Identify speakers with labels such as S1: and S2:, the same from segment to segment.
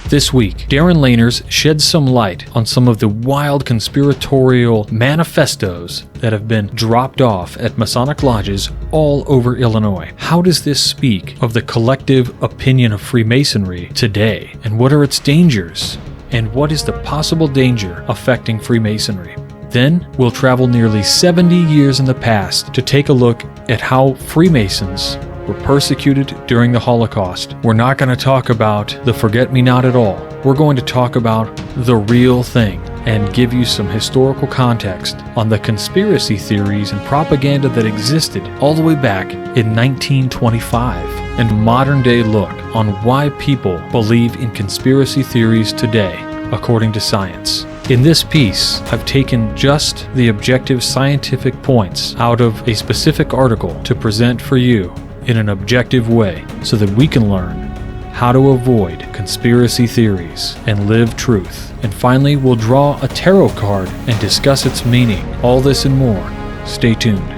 S1: This week, Darin Lahners sheds some light on some of the wild conspiratorial manifestos that have been dropped off at Masonic lodges all over Illinois. How does this speak of the collective opinion of Freemasonry today? And what are its dangers? And what is the possible danger affecting Freemasonry? Then, we'll travel nearly 70 years in the past to take a look at how Freemasons were persecuted during the Holocaust. We're not going to talk about the forget-me-not at all. We're going to talk about the real thing and give you some historical context on the conspiracy theories and propaganda that existed all the way back in 1925, and a modern-day look on why people believe in conspiracy theories today, according to science. In this piece, I've taken just the objective scientific points out of a specific article to present for you in an objective way so that we can learn how to avoid conspiracy theories and live truth. And finally, we'll draw a tarot card and discuss its meaning. All this and more. Stay tuned.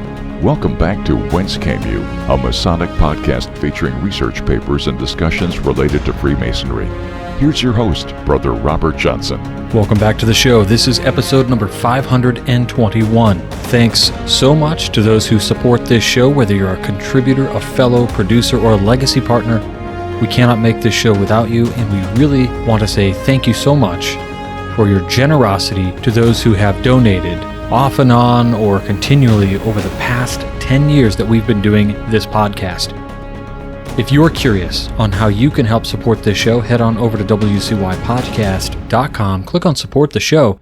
S2: Welcome back to Whence Came You, a Masonic podcast featuring research papers and discussions related to Freemasonry. Here's your host, Brother Robert Johnson.
S1: Welcome back to the show. This is episode number 521. Thanks so much to those who support this show, whether you're a contributor, a fellow producer, or a legacy partner. We cannot make this show without you, and we really want to say thank you so much for your generosity to those who have donated off and on or continually over the past 10 years that we've been doing this podcast. If you're curious on how you can help support this show, head on over to wcypodcast.com, click on support the show,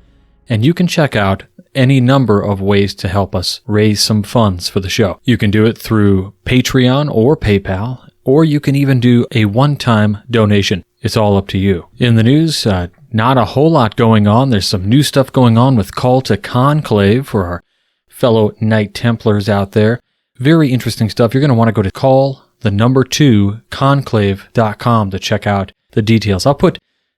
S1: and you can check out any number of ways to help us raise some funds for the show. You can do it through Patreon or PayPal, or you can even do a one-time donation. It's all up to you. In the news, not a whole lot going on. There's some new stuff going on with Call to Conclave for our fellow Knight Templars out there. Very interesting stuff. You're going to want to go to conclave.com to check out the details. I'll put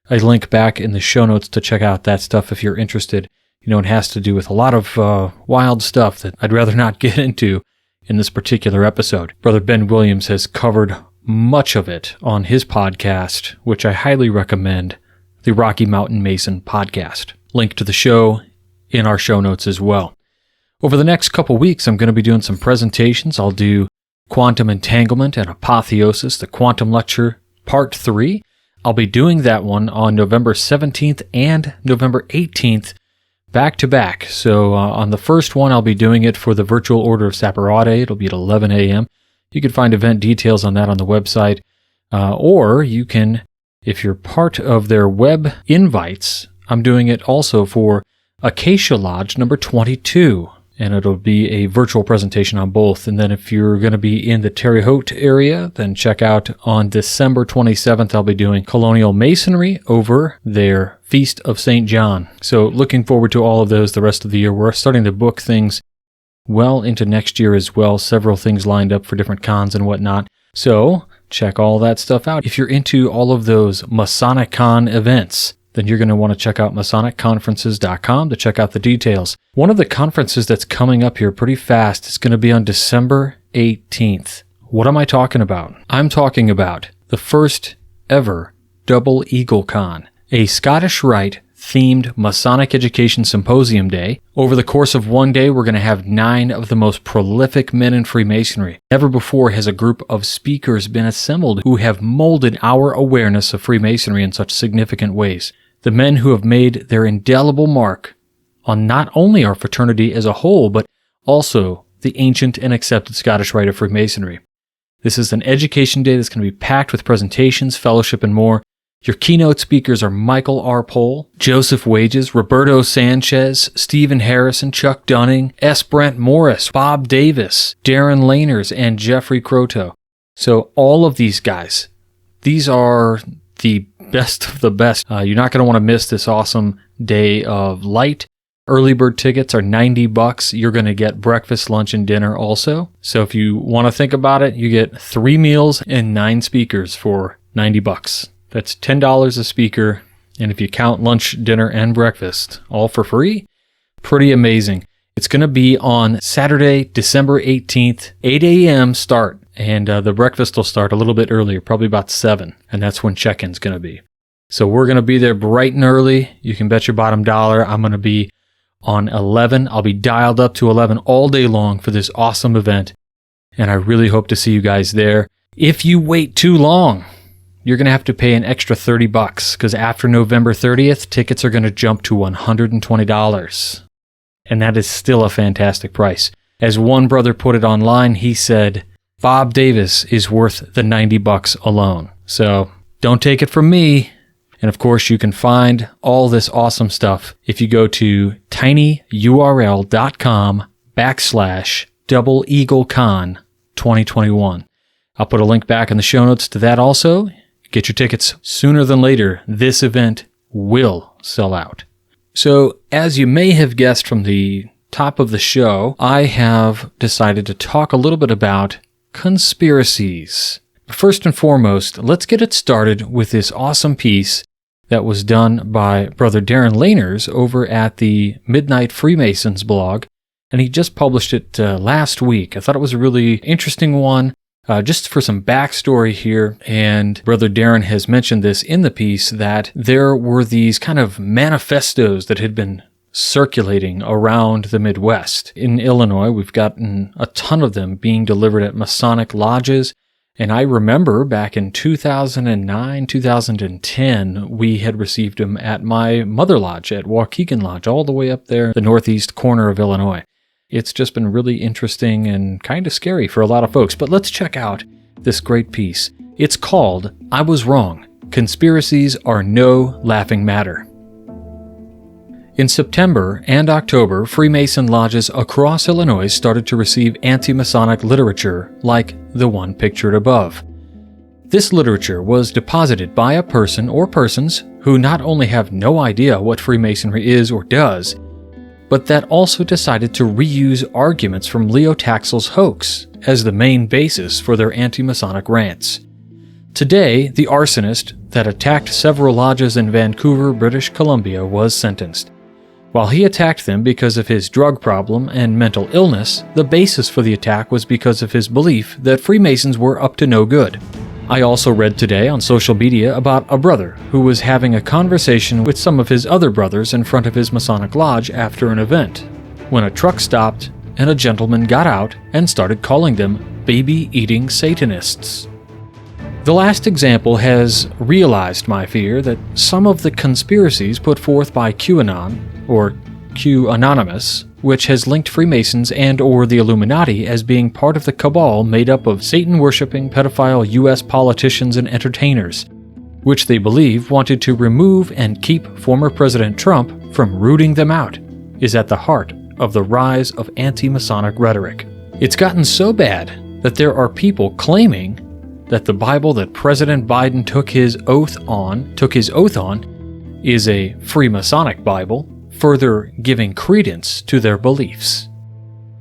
S1: a link back in the show notes to check out that stuff if you're interested. You know, it has to do with a lot of wild stuff that I'd rather not get into in this particular episode. Brother Ben Williams has covered much of it on his podcast, which I highly recommend, the Rocky Mountain Mason podcast. Link to the show in our show notes as well. Over the next couple weeks, I'm going to be doing some presentations. I'll do Quantum Entanglement and Apotheosis, the Quantum Lecture Part 3. I'll be doing that one on November 17th and November 18th, back to back. So on the first one, I'll be doing it for the Virtual Order of Saperade. It'll be at 11 a.m. You can find event details on that on the website. Or you can, if you're part of their web invites, I'm doing it also for Acacia Lodge number 22. And it'll be a virtual presentation on both. And then if you're going to be in the Terre Haute area, then check out on December 27th, I'll be doing Colonial Masonry over their Feast of St. John. So looking forward to all of those the rest of the year. We're starting to book things well into next year as well. Several things lined up for different cons and whatnot. So check all that stuff out. If you're into all of those Masonic Con events, then you're going to want to check out MasonicConferences.com to check out the details. One of the conferences that's coming up here pretty fast is going to be on December 18th. What am I talking about? I'm talking about the first ever Double Eagle Con, a Scottish Rite themed Masonic Education Symposium Day. Over the course of one day, we're going to have 9 of the most prolific men in Freemasonry. Never before has a group of speakers been assembled who have molded our awareness of Freemasonry in such significant ways. The men who have made their indelible mark on not only our fraternity as a whole, but also the ancient and accepted Scottish Rite of Freemasonry. This is an education day that's going to be packed with presentations, fellowship, and more. Your keynote speakers are Michael R. Pohl, Joseph Wages, Roberto Sanchez, Stephen Harrison, Chuck Dunning, S. Brent Morris, Bob Davis, Darin Lahners, and Jeffrey Croteau. So all of these guys, these are the best of the best. You're not going to want to miss this awesome day of light. Early bird tickets are $90. You're going to get breakfast, lunch, and dinner also. So if you want to think about it, you get 3 meals and 9 speakers for $90. That's $10 a speaker. And if you count lunch, dinner, and breakfast, all for free, pretty amazing. It's going to be on Saturday, December 18th, 8 a.m. start. And the breakfast will start a little bit earlier, probably about 7. And that's when check-in's going to be. So we're going to be there bright and early. You can bet your bottom dollar I'm going to be on 11. I'll be dialed up to 11 all day long for this awesome event. And I really hope to see you guys there. If you wait too long, you're going to have to pay an extra $30 because after November 30th, tickets are going to jump to $120. And that is still a fantastic price. As one brother put it online, he said, Bob Davis is worth the $90 alone. So don't take it from me. And of course, you can find all this awesome stuff if you go to tinyurl.com/DoubleEagleCon 2021. I'll put a link back in the show notes to that also. Get your tickets sooner than later. This event will sell out. So, as you may have guessed from the top of the show, I have decided to talk a little bit about conspiracies. First and foremost, let's get it started with this awesome piece that was done by Brother Darin Lahners over at the Midnight Freemasons blog, and he just published it last week. I thought it was a really interesting one, just for some backstory here, and Brother Darin has mentioned this in the piece, that there were these kind of manifestos that had been circulating around the Midwest. In Illinois, we've gotten a ton of them being delivered at Masonic lodges. And I remember back in 2009, 2010, we had received them at my mother lodge at Waukegan Lodge, all the way up there, the northeast corner of Illinois. It's just been really interesting and kind of scary for a lot of folks. But let's check out this great piece. It's called, I Was Wrong. Conspiracies Are No Laughing Matter. In September and October, Freemason lodges across Illinois started to receive anti-Masonic literature like the one pictured above. This literature was deposited by a person or persons who not only have no idea what Freemasonry is or does, but that also decided to reuse arguments from Leo Taxil's hoax as the main basis for their anti-Masonic rants. Today, the arsonist that attacked several lodges in Vancouver, British Columbia, was sentenced. While he attacked them because of his drug problem and mental illness, the basis for the attack was because of his belief that Freemasons were up to no good. I also read today on social media about a brother who was having a conversation with some of his other brothers in front of his Masonic lodge after an event, when a truck stopped and a gentleman got out and started calling them baby-eating Satanists. The last example has realized my fear that some of the conspiracies put forth by QAnon, or Q Anonymous, which has linked Freemasons and or the Illuminati as being part of the cabal made up of Satan-worshipping pedophile U.S. politicians and entertainers, which they believe wanted to remove and keep former President Trump from rooting them out, is at the heart of the rise of anti-Masonic rhetoric. It's gotten so bad that there are people claiming that the Bible that President Biden took his oath on is a Freemasonic Bible, further giving credence to their beliefs.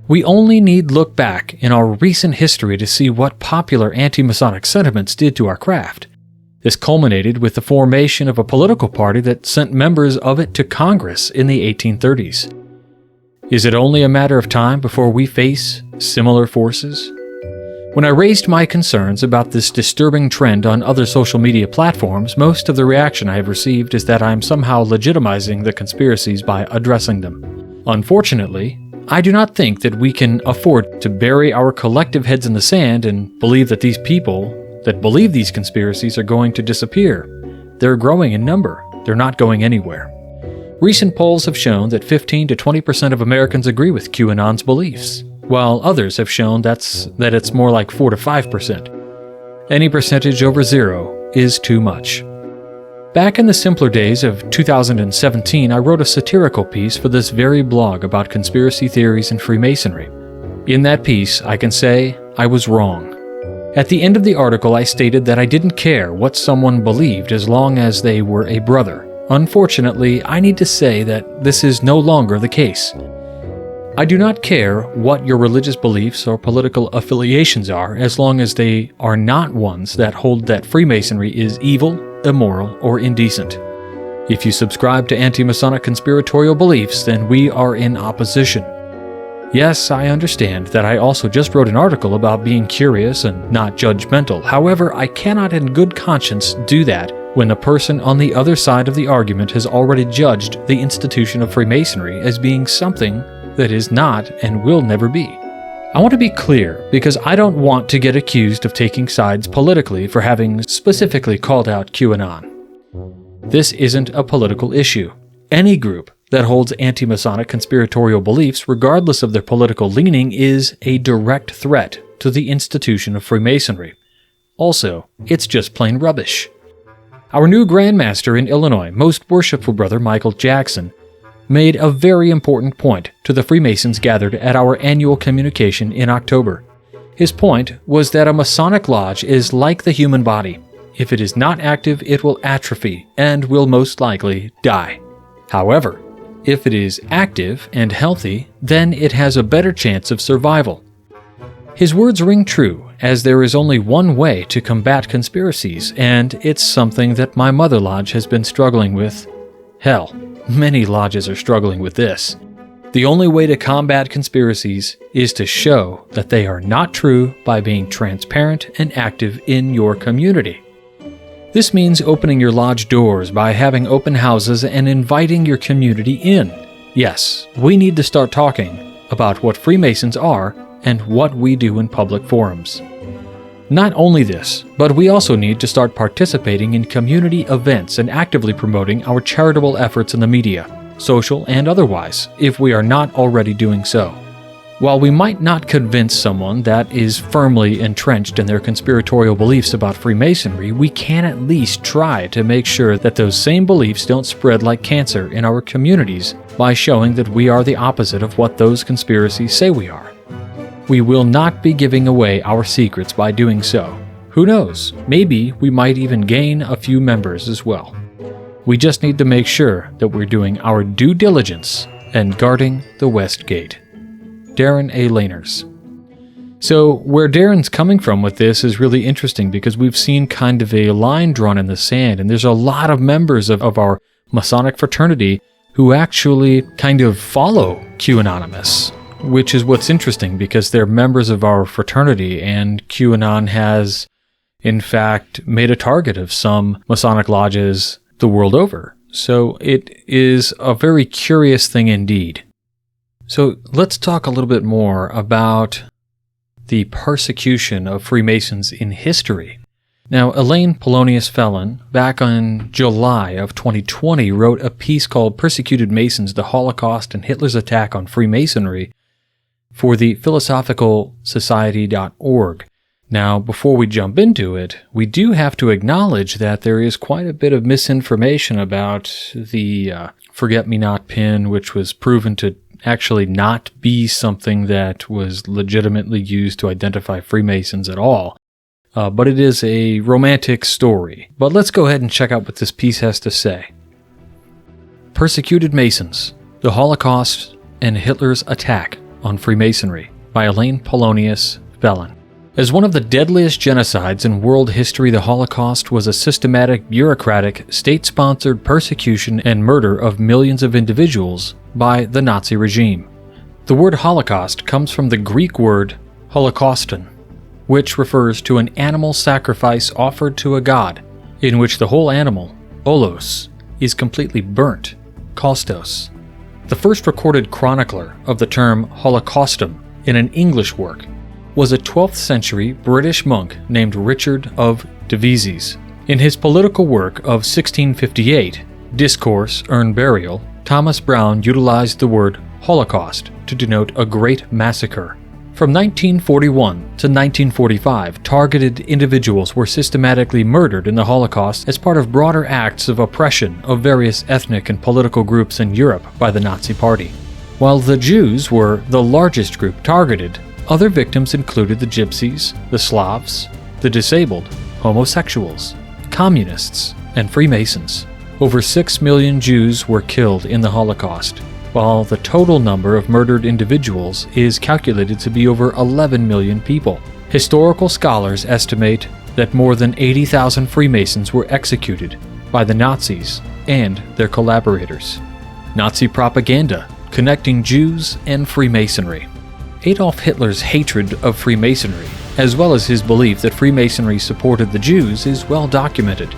S1: We only need look back in our recent history to see what popular anti-Masonic sentiments did to our craft. This culminated with the formation of a political party that sent members of it to Congress in the 1830s. Is it only a matter of time before we face similar forces? When I raised my concerns about this disturbing trend on other social media platforms, most of the reaction I have received is that I'm somehow legitimizing the conspiracies by addressing them. Unfortunately, I do not think that we can afford to bury our collective heads in the sand and believe that these people that believe these conspiracies are going to disappear. They're growing in number. They're not going anywhere. Recent polls have shown that 15 to 20% of Americans agree with QAnon's beliefs, while others have shown that it's more like 4 to 5%. Any percentage over zero is too much. Back in the simpler days of 2017, I wrote a satirical piece for this very blog about conspiracy theories and Freemasonry. In that piece, I can say I was wrong. At the end of the article, I stated that I didn't care what someone believed as long as they were a brother. Unfortunately, I need to say that this is no longer the case. I do not care what your religious beliefs or political affiliations are as long as they are not ones that hold that Freemasonry is evil, immoral, or indecent. If you subscribe to anti-Masonic conspiratorial beliefs, then we are in opposition. Yes, I understand that I also just wrote an article about being curious and not judgmental. However, I cannot in good conscience do that when the person on the other side of the argument has already judged the institution of Freemasonry as being something that is not and will never be. I want to be clear because I don't want to get accused of taking sides politically for having specifically called out QAnon. This isn't a political issue. Any group that holds anti-Masonic conspiratorial beliefs, regardless of their political leaning, is a direct threat to the institution of Freemasonry. Also, it's just plain rubbish. Our new Grand Master in Illinois, Most Worshipful Brother Michael Jackson, made a very important point to the Freemasons gathered at our annual communication in October. His point was that a Masonic lodge is like the human body. If it is not active, it will atrophy and will most likely die. However, if it is active and healthy, then it has a better chance of survival. His words ring true, as there is only one way to combat conspiracies, and it's something that my mother lodge has been struggling with. Hell, many lodges are struggling with this. The only way to combat conspiracies is to show that they are not true by being transparent and active in your community. This means opening your lodge doors by having open houses and inviting your community in. Yes, we need to start talking about what Freemasons are and what we do in public forums. Not only this, but we also need to start participating in community events and actively promoting our charitable efforts in the media, social and otherwise, if we are not already doing so. While we might not convince someone that is firmly entrenched in their conspiratorial beliefs about Freemasonry, we can at least try to make sure that those same beliefs don't spread like cancer in our communities by showing that we are the opposite of what those conspiracies say we are. We will not be giving away our secrets by doing so. Who knows, maybe we might even gain a few members as well. We just need to make sure that we're doing our due diligence and guarding the West Gate. Darin A. Lahners. So where Darin's coming from with this is really interesting because we've seen kind of a line drawn in the sand, and there's a lot of members of our Masonic fraternity who actually kind of follow QAnonymous, which is what's interesting because they're members of our fraternity, and QAnon has, in fact, made a target of some Masonic lodges the world over. So it is a very curious thing indeed. So let's talk a little bit more about the persecution of Freemasons in history. Now, Elaine Polonius Felon, back in July of 2020, wrote a piece called Persecuted Masons, the Holocaust and Hitler's Attack on Freemasonry for the philosophicalsociety.org. Now, before we jump into it, we do have to acknowledge that there is quite a bit of misinformation about the forget-me-not pin, which was proven to actually not be something that was legitimately used to identify Freemasons at all. But it is a romantic story. But let's go ahead and check out what this piece has to say. Persecuted Masons, the Holocaust and Hitler's Attack on Freemasonry by Elaine Polonius Felon. As one of the deadliest genocides in world history, the Holocaust was a systematic, bureaucratic, state-sponsored persecution and murder of millions of individuals by the Nazi regime. The word Holocaust comes from the Greek word holocauston, which refers to an animal sacrifice offered to a god, in which the whole animal, olos, is completely burnt, kostos. The first recorded chronicler of the term holocaustum in an English work was a 12th century British monk named Richard of Devizes. In his political work of 1658, Discourse, Urn Burial, Thomas Brown utilized the word Holocaust to denote a great massacre. From 1941 to 1945, targeted individuals were systematically murdered in the Holocaust as part of broader acts of oppression of various ethnic and political groups in Europe by the Nazi Party. While the Jews were the largest group targeted, other victims included the Gypsies, the Slavs, the disabled, homosexuals, communists, and Freemasons. Over 6 million Jews were killed in the Holocaust, while the total number of murdered individuals is calculated to be over 11 million people. Historical scholars estimate that more than 80,000 Freemasons were executed by the Nazis and their collaborators. Nazi propaganda connecting Jews and Freemasonry. Adolf Hitler's hatred of Freemasonry, as well as his belief that Freemasonry supported the Jews, is well documented.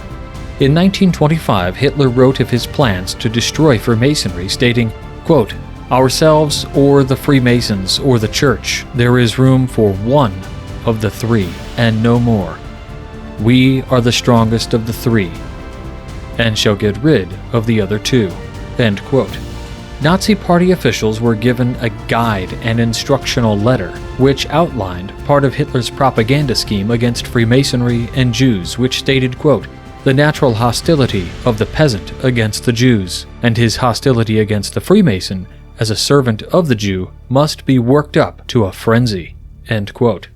S1: In 1925, Hitler wrote of his plans to destroy Freemasonry, stating, quote, "Ourselves or the Freemasons or the Church, there is room for one of the three, and no more. We are the strongest of the three, and shall get rid of the other two." End quote. Nazi Party officials were given a guide and instructional letter, which outlined part of Hitler's propaganda scheme against Freemasonry and Jews, which stated, quote, "The natural hostility of the peasant against the Jews, and his hostility against the Freemason as a servant of the Jew, must be worked up to a frenzy." End quote.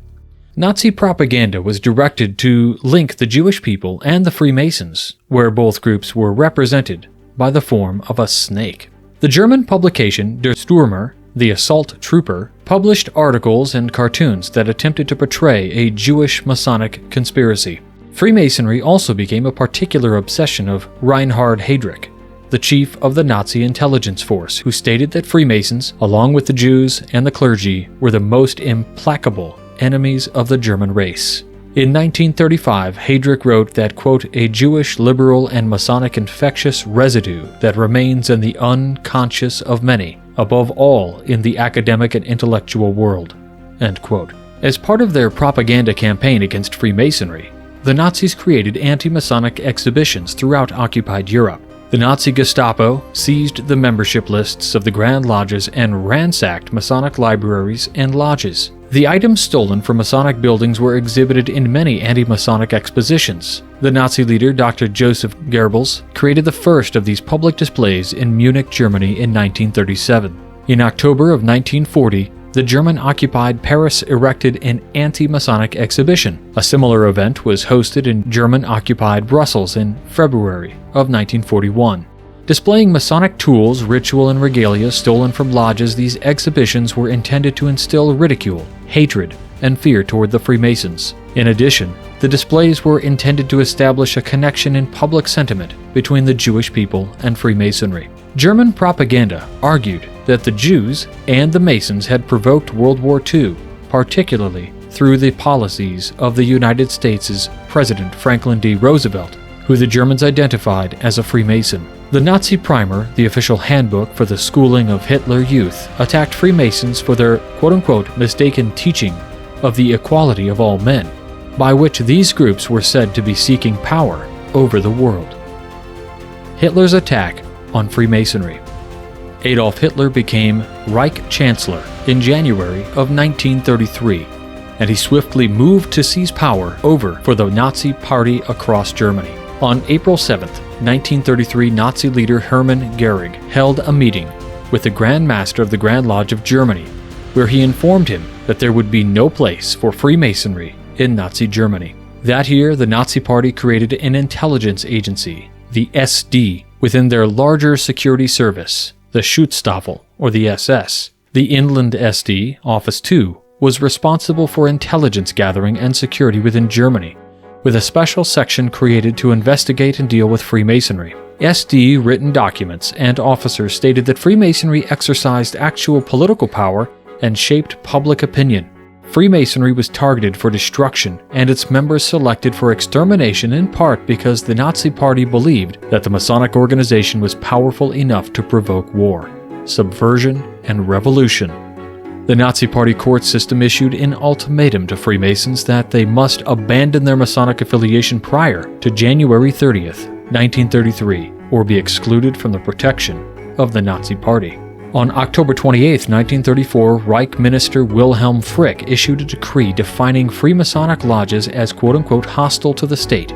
S1: Nazi propaganda was directed to link the Jewish people and the Freemasons, where both groups were represented by the form of a snake. The German publication Der Stürmer, the Assault Trooper, published articles and cartoons that attempted to portray a Jewish Masonic conspiracy. Freemasonry also became a particular obsession of Reinhard Heydrich, the chief of the Nazi intelligence force, who stated that Freemasons, along with the Jews and the clergy, were the most implacable enemies of the German race. In 1935, Heydrich wrote that, quote, "A Jewish liberal and Masonic infectious residue that remains in the unconscious of many, above all in the academic and intellectual world." End quote. As part of their propaganda campaign against Freemasonry, the Nazis created anti-Masonic exhibitions throughout occupied Europe. The Nazi Gestapo seized the membership lists of the Grand Lodges and ransacked Masonic libraries and lodges. The items stolen from Masonic buildings were exhibited in many anti-Masonic expositions. The Nazi leader, Dr. Joseph Goebbels, created the first of these public displays in Munich, Germany in 1937. In October of 1940, the German-occupied Paris erected an anti-Masonic exhibition. A similar event was hosted in German-occupied Brussels in February of 1941. Displaying Masonic tools, ritual, and regalia stolen from lodges, these exhibitions were intended to instill ridicule, hatred, and fear toward the Freemasons. In addition, the displays were intended to establish a connection in public sentiment between the Jewish people and Freemasonry. German propaganda argued that the Jews and the Masons had provoked World War II, particularly through the policies of the United States' President Franklin D. Roosevelt, who the Germans identified as a Freemason. The Nazi Primer, the official handbook for the schooling of Hitler Youth, attacked Freemasons for their quote-unquote mistaken teaching of the equality of all men, by which these groups were said to be seeking power over the world. Hitler's attack on Freemasonry. Adolf Hitler became Reich Chancellor in January of 1933, and he swiftly moved to seize power over for the Nazi Party across Germany. On April 7, 1933, Nazi leader Hermann Göring held a meeting with the Grand Master of the Grand Lodge of Germany, where he informed him that there would be no place for Freemasonry in Nazi Germany. That year, the Nazi Party created an intelligence agency, the SD, within their larger security service, the Schutzstaffel, or the SS. The Inland SD, Office 2, was responsible for intelligence gathering and security within Germany, with a special section created to investigate and deal with Freemasonry. SD written documents and officers stated that Freemasonry exercised actual political power and shaped public opinion. Freemasonry was targeted for destruction and its members selected for extermination in part because the Nazi Party believed that the Masonic organization was powerful enough to provoke war, subversion, and revolution. The Nazi Party court system issued an ultimatum to Freemasons that they must abandon their Masonic affiliation prior to January 30th, 1933, or be excluded from the protection of the Nazi Party. On October 28, 1934, Reich Minister Wilhelm Frick issued a decree defining Freemasonic lodges as quote-unquote hostile to the state,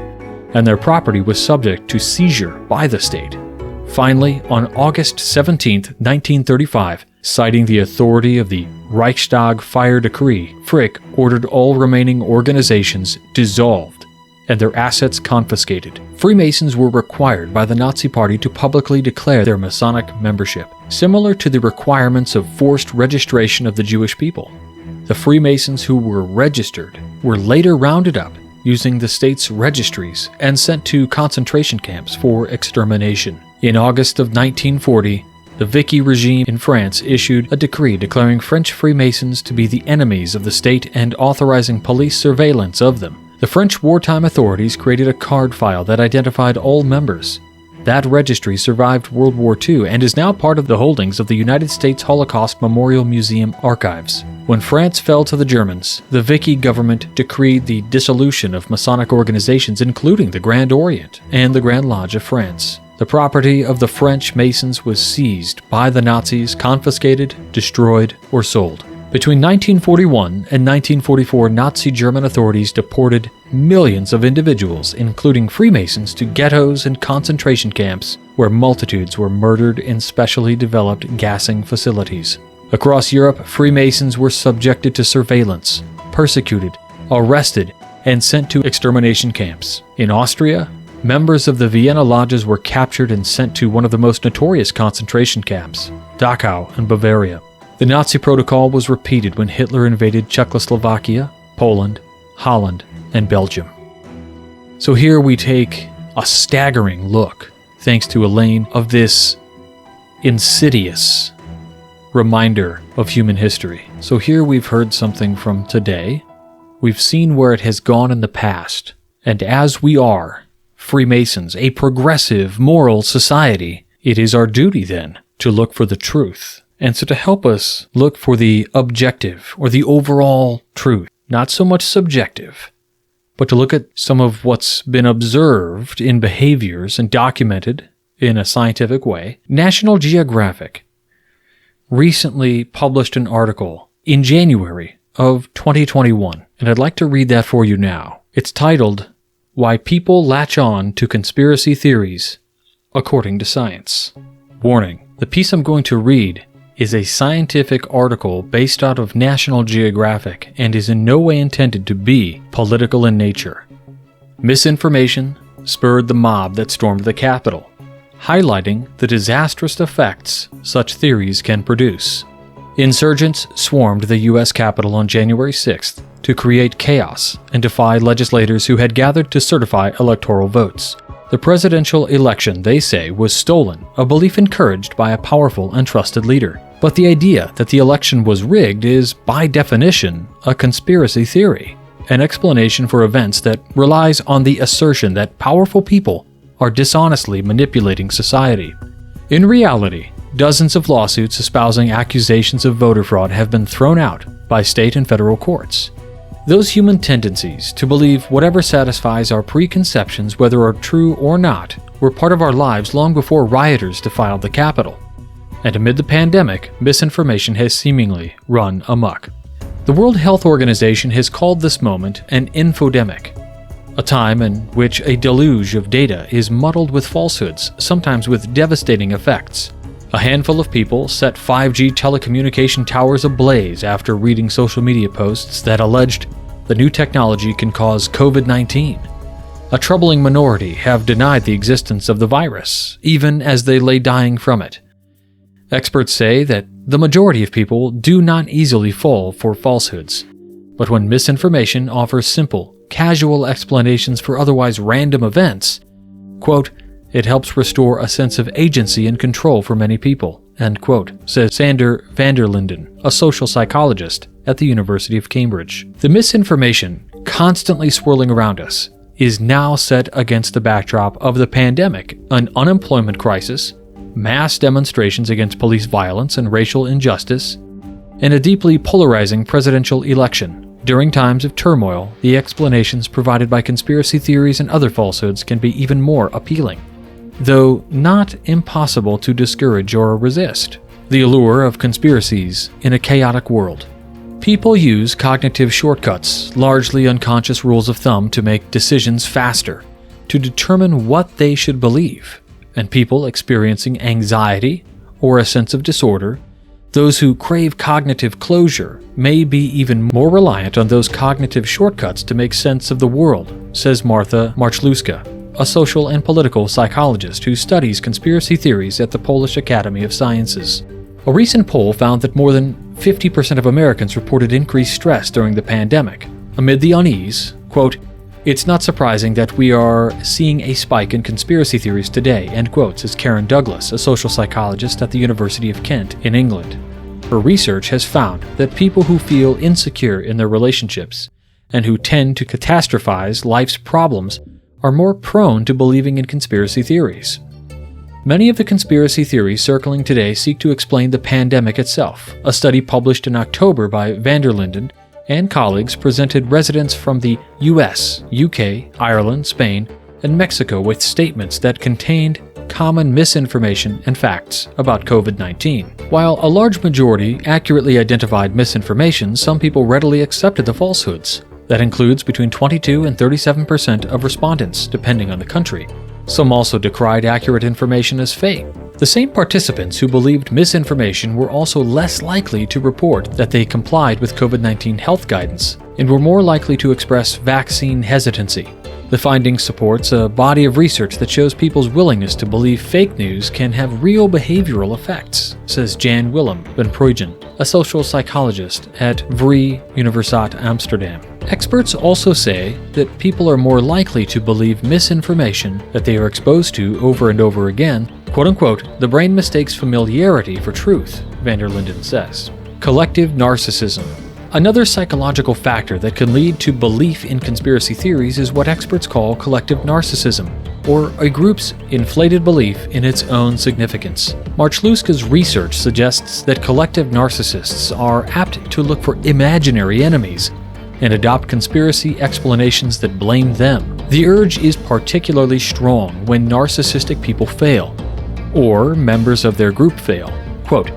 S1: and their property was subject to seizure by the state. Finally, on August 17, 1935, citing the authority of the Reichstag Fire Decree, Frick ordered all remaining organizations dissolved and their assets confiscated. Freemasons were required by the Nazi Party to publicly declare their Masonic membership, similar to the requirements of forced registration of the Jewish people. The Freemasons who were registered were later rounded up using the state's registries and sent to concentration camps for extermination. In August of 1940, the Vichy regime in France issued a decree declaring French Freemasons to be the enemies of the state and authorizing police surveillance of them. The French wartime authorities created a card file that identified all members. That registry survived World War II and is now part of the holdings of the United States Holocaust Memorial Museum archives. When France fell to the Germans, the Vichy government decreed the dissolution of Masonic organizations including the Grand Orient and the Grand Lodge of France. The property of the French Masons was seized by the Nazis, confiscated, destroyed, or sold. Between 1941 and 1944, Nazi German authorities deported millions of individuals, including Freemasons, to ghettos and concentration camps where multitudes were murdered in specially developed gassing facilities. Across Europe, Freemasons were subjected to surveillance, persecuted, arrested, and sent to extermination camps. In Austria, members of the Vienna lodges were captured and sent to one of the most notorious concentration camps, Dachau in Bavaria. The Nazi protocol was repeated when Hitler invaded Czechoslovakia, Poland, Holland, and Belgium. So here we take a staggering look, thanks to Elaine, of this insidious reminder of human history. So here we've heard something from today. We've seen where it has gone in the past. And as we are Freemasons, a progressive, moral society, it is our duty then to look for the truth. And so to help us look for the objective or the overall truth, not so much subjective, but to look at some of what's been observed in behaviors and documented in a scientific way, National Geographic recently published an article in January of 2021, and I'd like to read that for you now. It's titled, "Why People Latch On to Conspiracy Theories According to Science." Warning, the piece I'm going to read is a scientific article based out of National Geographic and is in no way intended to be political in nature. Misinformation spurred the mob that stormed the Capitol, highlighting the disastrous effects such theories can produce. Insurgents swarmed the U.S. Capitol on January 6th to create chaos and defy legislators who had gathered to certify electoral votes. The presidential election, they say, was stolen, a belief encouraged by a powerful and trusted leader. But the idea that the election was rigged is, by definition, a conspiracy theory, an explanation for events that relies on the assertion that powerful people are dishonestly manipulating society. In reality, dozens of lawsuits espousing accusations of voter fraud have been thrown out by state and federal courts. Those human tendencies to believe whatever satisfies our preconceptions, whether are true or not, were part of our lives long before rioters defiled the Capitol. And amid the pandemic, misinformation has seemingly run amok. The World Health Organization has called this moment an infodemic, a time in which a deluge of data is muddled with falsehoods, sometimes with devastating effects. A handful of people set 5G telecommunication towers ablaze after reading social media posts that alleged the new technology can cause COVID-19. A troubling minority have denied the existence of the virus, even as they lay dying from it. Experts say that the majority of people do not easily fall for falsehoods, but when misinformation offers simple, casual explanations for otherwise random events, quote, it helps restore a sense of agency and control for many people, end quote, says Sander van der Linden, a social psychologist at the University of Cambridge. The misinformation constantly swirling around us is now set against the backdrop of the pandemic, an unemployment crisis, mass demonstrations against police violence and racial injustice, and a deeply polarizing presidential election. During times of turmoil, the explanations provided by conspiracy theories and other falsehoods can be even more appealing, though not impossible to discourage or resist. The allure of conspiracies in a chaotic world. People use cognitive shortcuts, largely unconscious rules of thumb, to make decisions faster, to determine what they should believe. And people experiencing anxiety or a sense of disorder, those who crave cognitive closure, may be even more reliant on those cognitive shortcuts to make sense of the world, says Marta Marchluska, a social and political psychologist who studies conspiracy theories at the Polish Academy of Sciences. A recent poll found that more than 50% of Americans reported increased stress during the pandemic. Amid the unease, quote, "It's not surprising that we are seeing a spike in conspiracy theories today," end quote, says Karen Douglas, a social psychologist at the University of Kent in England. Her research has found that people who feel insecure in their relationships and who tend to catastrophize life's problems are more prone to believing in conspiracy theories. Many of the conspiracy theories circling today seek to explain the pandemic itself. A study published in October by van der Linden and colleagues presented residents from the US, UK, Ireland, Spain, and Mexico with statements that contained common misinformation and facts about COVID-19. While a large majority accurately identified misinformation, some people readily accepted the falsehoods. That includes between 22 and 37% of respondents, depending on the country. Some also decried accurate information as fake. The same participants who believed misinformation were also less likely to report that they complied with COVID-19 health guidance and were more likely to express vaccine hesitancy. The finding supports a body of research that shows people's willingness to believe fake news can have real behavioral effects, says Jan Willem van Prooijen, a social psychologist at Vrije Universiteit Amsterdam. Experts also say that people are more likely to believe misinformation that they are exposed to over and over again. Quote-unquote, the brain mistakes familiarity for truth, van der Linden says. Collective narcissism. Another psychological factor that can lead to belief in conspiracy theories is what experts call collective narcissism, or a group's inflated belief in its own significance. Marchluska's research suggests that collective narcissists are apt to look for imaginary enemies and adopt conspiracy explanations that blame them. The urge is particularly strong when narcissistic people fail, or members of their group fail. Quote,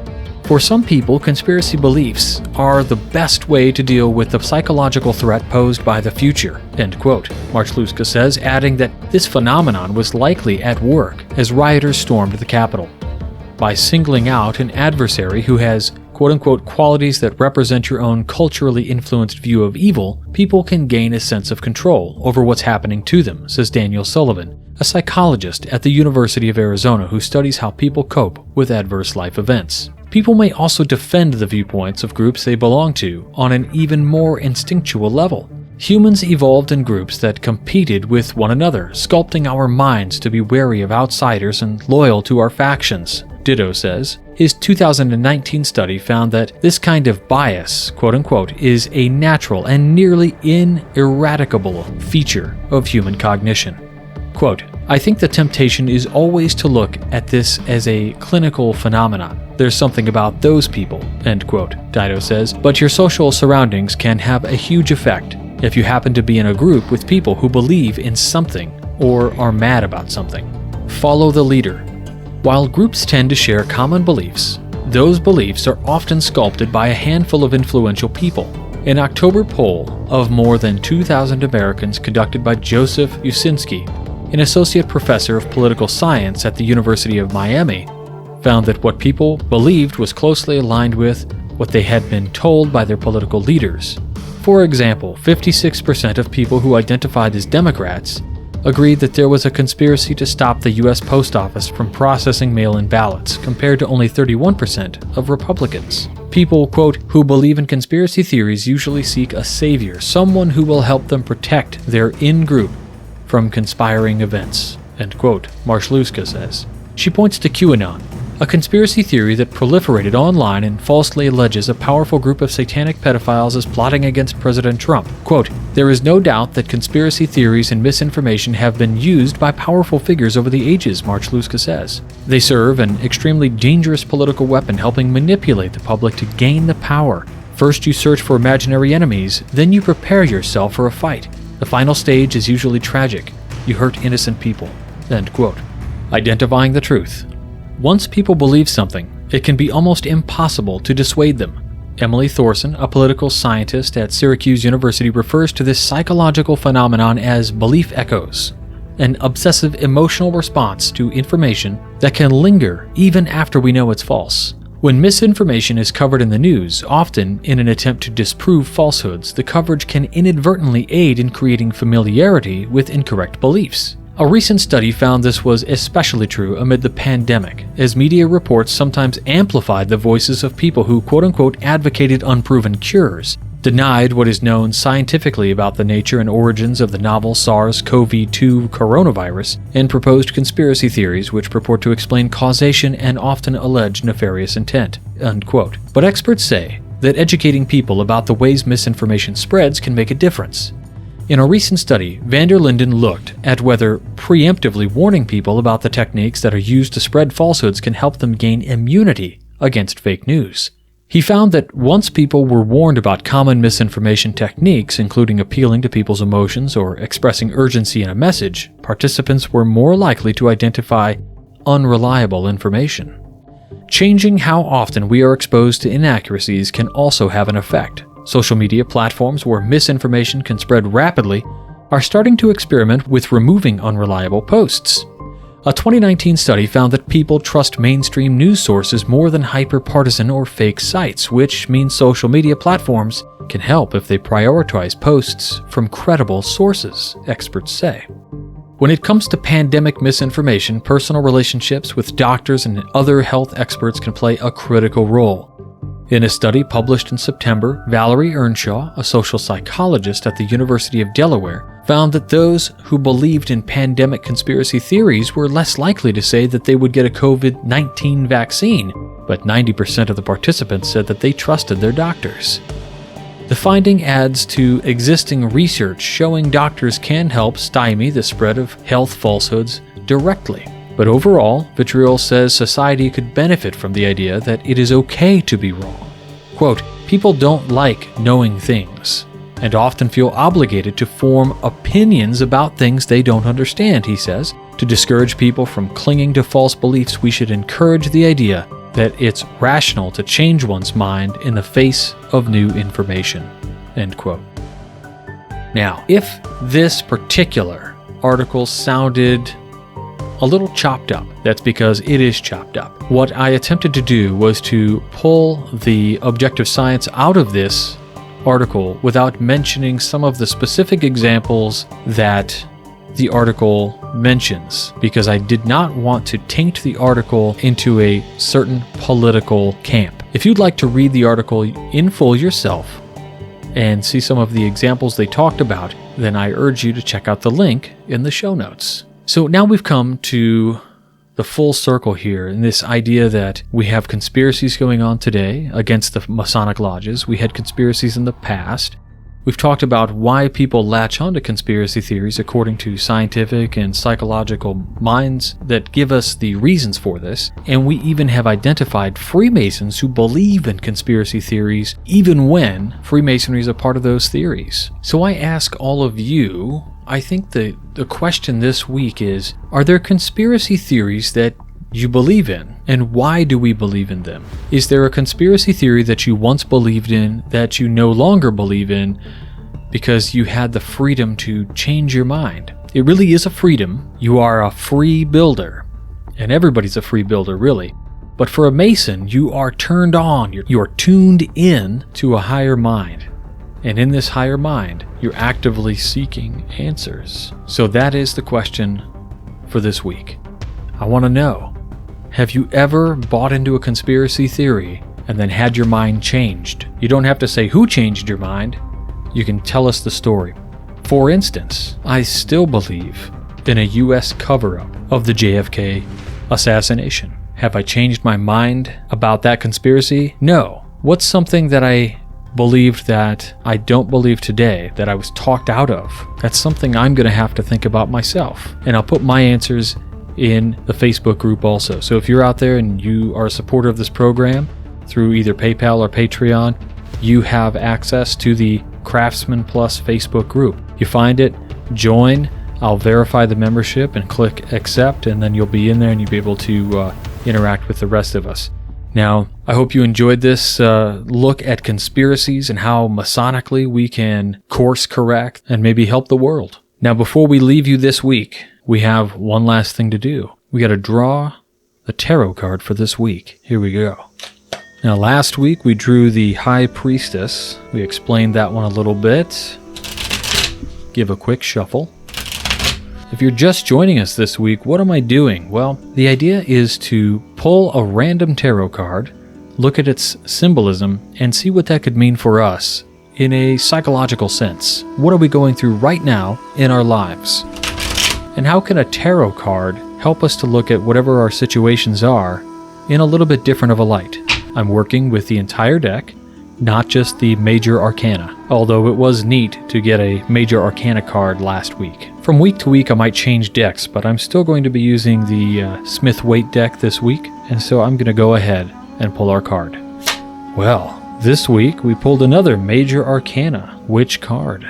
S1: for some people, conspiracy beliefs are the best way to deal with the psychological threat posed by the future, end quote, Marchluska says, adding that this phenomenon was likely at work as rioters stormed the Capitol. By singling out an adversary who has quote-unquote qualities that represent your own culturally influenced view of evil, people can gain a sense of control over what's happening to them, says Daniel Sullivan, a psychologist at the University of Arizona who studies how people cope with adverse life events. People may also defend the viewpoints of groups they belong to on an even more instinctual level. Humans evolved in groups that competed with one another, sculpting our minds to be wary of outsiders and loyal to our factions, Ditto says. His 2019 study found that this kind of bias, quote-unquote, is a natural and nearly ineradicable feature of human cognition. Quote, I think the temptation is always to look at this as a clinical phenomenon. There's something about those people, end quote, Dido says, but your social surroundings can have a huge effect if you happen to be in a group with people who believe in something or are mad about something. Follow the leader. While groups tend to share common beliefs, those beliefs are often sculpted by a handful of influential people. An October poll of more than 2,000 Americans conducted by Joseph Usinski, an associate professor of political science at the University of Miami, found that what people believed was closely aligned with what they had been told by their political leaders. For example, 56% of people who identified as Democrats agreed that there was a conspiracy to stop the U.S. Post Office from processing mail-in ballots, compared to only 31% of Republicans. People, quote, who believe in conspiracy theories usually seek a savior, someone who will help them protect their in-group from conspiring events, end quote, Marchluska says. She points to QAnon, a conspiracy theory that proliferated online and falsely alleges a powerful group of satanic pedophiles is plotting against President Trump. Quote, there is no doubt that conspiracy theories and misinformation have been used by powerful figures over the ages, Marchluska says. They serve an extremely dangerous political weapon, helping manipulate the public to gain the power. First you search for imaginary enemies, then you prepare yourself for a fight. The final stage is usually tragic. You hurt innocent people, end quote. Identifying the truth. Once people believe something, it can be almost impossible to dissuade them. Emily Thorson, a political scientist at Syracuse University, refers to this psychological phenomenon as belief echoes, an obsessive emotional response to information that can linger even after we know it's false. When misinformation is covered in the news, often in an attempt to disprove falsehoods, the coverage can inadvertently aid in creating familiarity with incorrect beliefs. A recent study found this was especially true amid the pandemic, as media reports sometimes amplified the voices of people who quote-unquote advocated unproven cures, denied what is known scientifically about the nature and origins of the novel SARS-CoV-2 coronavirus, and proposed conspiracy theories which purport to explain causation and often allege nefarious intent, unquote. But experts say that educating people about the ways misinformation spreads can make a difference. In a recent study, van der Linden looked at whether preemptively warning people about the techniques that are used to spread falsehoods can help them gain immunity against fake news. He found that once people were warned about common misinformation techniques, including appealing to people's emotions or expressing urgency in a message, participants were more likely to identify unreliable information. Changing how often we are exposed to inaccuracies can also have an effect. Social media platforms where misinformation can spread rapidly are starting to experiment with removing unreliable posts. A 2019 study found that people trust mainstream news sources more than hyper-partisan or fake sites, which means social media platforms can help if they prioritize posts from credible sources, experts say. When it comes to pandemic misinformation, personal relationships with doctors and other health experts can play a critical role. In a study published in September, Valerie Earnshaw, a social psychologist at the University of Delaware, found that those who believed in pandemic conspiracy theories were less likely to say that they would get a COVID-19 vaccine, but 90% of the participants said that they trusted their doctors. The finding adds to existing research showing doctors can help stymie the spread of health falsehoods directly. But overall, Vitriol says society could benefit from the idea that it is okay to be wrong. Quote, "People don't like knowing things, and often feel obligated to form opinions about things they don't understand," he says. To discourage people from clinging to false beliefs, we should encourage the idea that it's rational to change one's mind in the face of new information. End quote. Now, if this particular article sounded a little chopped up, that's because it is chopped up. What I attempted to do was to pull the objective science out of this article without mentioning some of the specific examples that the article mentions, because I did not want to taint the article into a certain political camp. If you'd like to read the article in full yourself and see some of the examples they talked about, then I urge you to check out the link in the show notes. So now we've come to the full circle here in this idea that we have conspiracies going on today against the Masonic lodges. We had conspiracies in the past. We've talked about why people latch onto conspiracy theories according to scientific and psychological minds that give us the reasons for this. And we even have identified Freemasons who believe in conspiracy theories even when Freemasonry is a part of those theories. So I ask all of you, I think the question this week is, are there conspiracy theories that you believe in, and why do we believe in them? Is there a conspiracy theory that you once believed in that you no longer believe in because you had the freedom to change your mind? It really is a freedom. You are a free builder, and everybody's a free builder, really. But for a Mason, you are turned on, you are tuned in to a higher mind. And in this higher mind, you're actively seeking answers. So that is the question for this week. I want to know, have you ever bought into a conspiracy theory and then had your mind changed? You don't have to say who changed your mind. You can tell us the story. For instance, I still believe in a U.S. cover-up of the JFK assassination. Have I changed my mind about that conspiracy? No. What's something that I believed that I don't believe today, that I was talked out of? That's something I'm going to have to think about myself. And I'll put my answers in the Facebook group also. So if you're out there and you are a supporter of this program through either PayPal or Patreon, you have access to the Craftsman Plus Facebook group. You find it, join, I'll verify the membership and click accept, and then you'll be in there and you'll be able to interact with the rest of us. Now, I hope you enjoyed this look at conspiracies and how Masonically we can course correct and maybe help the world. Now, before we leave you this week, we have one last thing to do. We got to draw the tarot card for this week. Here we go. Now, last week we drew the High Priestess. We explained that one a little bit. Give a quick shuffle. If you're just joining us this week, what am I doing? Well, the idea is to pull a random tarot card, look at its symbolism, and see what that could mean for us in a psychological sense. What are we going through right now in our lives? And how can a tarot card help us to look at whatever our situations are in a little bit different of a light? I'm working with the entire deck, not just the Major Arcana, although it was neat to get a Major Arcana card last week. From week to week I might change decks, but I'm still going to be using the Smith-Waite deck this week, and so I'm going to go ahead and pull our card. Well, this week we pulled another Major Arcana. Which card?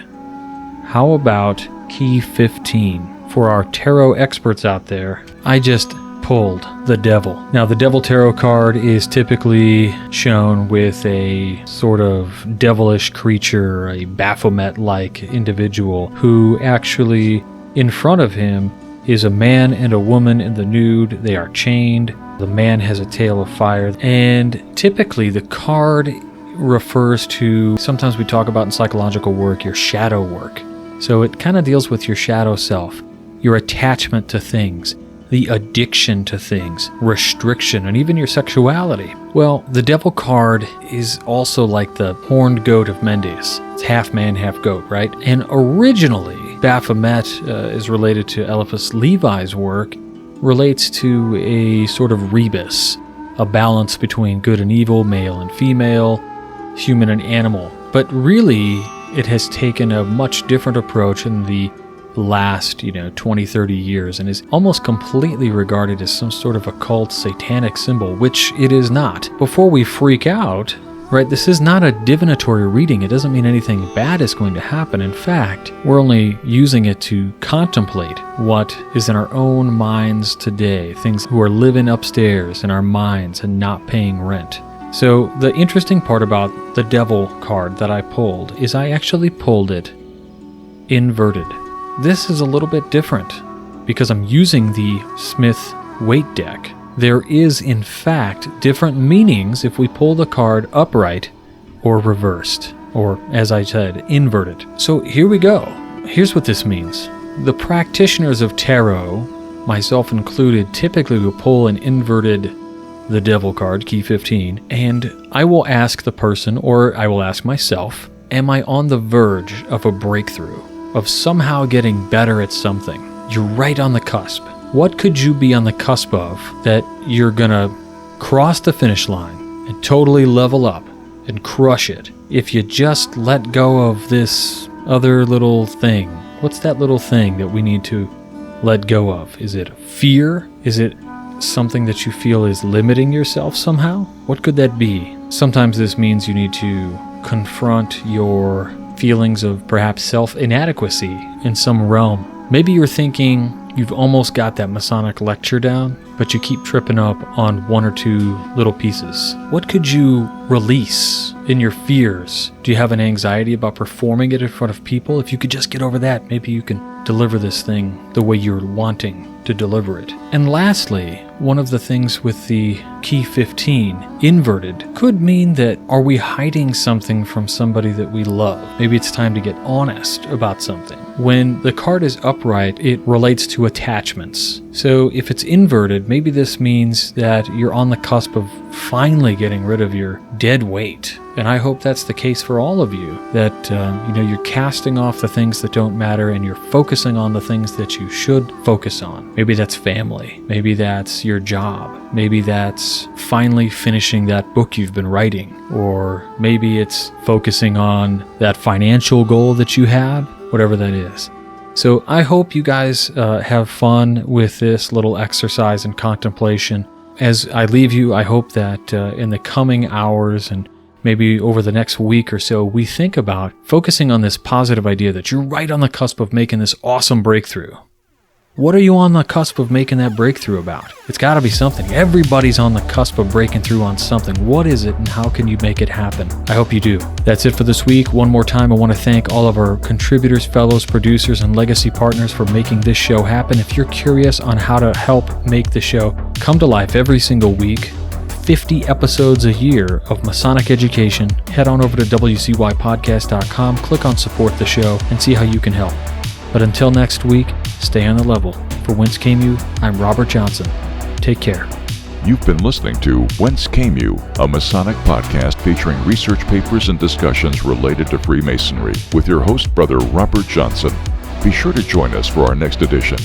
S1: How about Key 15? For our tarot experts out there, I just pulled the Devil. Now, the Devil Tarot card is typically shown with a sort of devilish creature, a Baphomet-like individual, who actually, in front of him, is a man and a woman in the nude. They are chained. The man has a tail of fire. And typically, the card refers to, sometimes we talk about in psychological work, your shadow work. So it kind of deals with your shadow self, your attachment to things, the addiction to things, restriction, and even your sexuality. Well, the Devil card is also like the horned goat of Mendes. It's half man, half goat, right? And originally, Baphomet is related to Eliphas Levi's work, relates to a sort of rebus, a balance between good and evil, male and female, human and animal. But really, it has taken a much different approach in the last 20, 30 years, and is almost completely regarded as some sort of occult satanic symbol, which it is not. Before we freak out, right, this is not a divinatory reading. It doesn't mean anything bad is going to happen. In fact, we're only using it to contemplate what is in our own minds today, things who are living upstairs in our minds and not paying rent. So the interesting part about the Devil card that I pulled is I actually pulled it inverted. This is a little bit different because I'm using the Smith-Waite deck. There is, in fact, different meanings if we pull the card upright or reversed, or, as I said, inverted. So here we go. Here's what this means. The practitioners of tarot, myself included, typically will pull an inverted the Devil card, Key 15, and I will ask the person, or I will ask myself, am I on the verge of a breakthrough, of somehow getting better at something? You're right on the cusp. What could you be on the cusp of that you're gonna cross the finish line and totally level up and crush it if you just let go of this other little thing? What's that little thing that we need to let go of? Is it fear? Is it something that you feel is limiting yourself somehow? What could that be? Sometimes this means you need to confront your feelings of perhaps self-inadequacy in some realm. Maybe you're thinking you've almost got that Masonic lecture down, but you keep tripping up on one or two little pieces. What could you release in your fears? Do you have an anxiety about performing it in front of people? If you could just get over that, maybe you can deliver this thing the way you're wanting to deliver it. And lastly, one of the things with the Key 15 inverted could mean that, are we hiding something from somebody that we love? Maybe it's time to get honest about something. When the card is upright, it relates to attachments. So if it's inverted, maybe this means that you're on the cusp of finally getting rid of your dead weight. And I hope that's the case for all of you, that you're casting off the things that don't matter and you're focusing on the things that you should focus on. Maybe that's family. Maybe that's your job. Maybe that's finally finishing that book you've been writing. Or maybe it's focusing on that financial goal that you had, whatever that is. So I hope you guys have fun with this little exercise in contemplation. As I leave you, I hope that in the coming hours and maybe over the next week or so, we think about focusing on this positive idea that you're right on the cusp of making this awesome breakthrough. What are you on the cusp of making that breakthrough about? It's got to be something. Everybody's on the cusp of breaking through on something. What is it and how can you make it happen? I hope you do. That's it for this week. One more time, I want to thank all of our contributors, fellows, producers, and legacy partners for making this show happen. If you're curious on how to help make the show come to life every single week, 50 episodes a year of Masonic education, head on over to wcypodcast.com, click on support the show, and see how you can help. But until next week, stay on the level. For Whence Came You, I'm Robert Johnson. Take care.
S2: You've been listening to Whence Came You, a Masonic podcast featuring research papers and discussions related to Freemasonry with your host, Brother Robert Johnson. Be sure to join us for our next edition.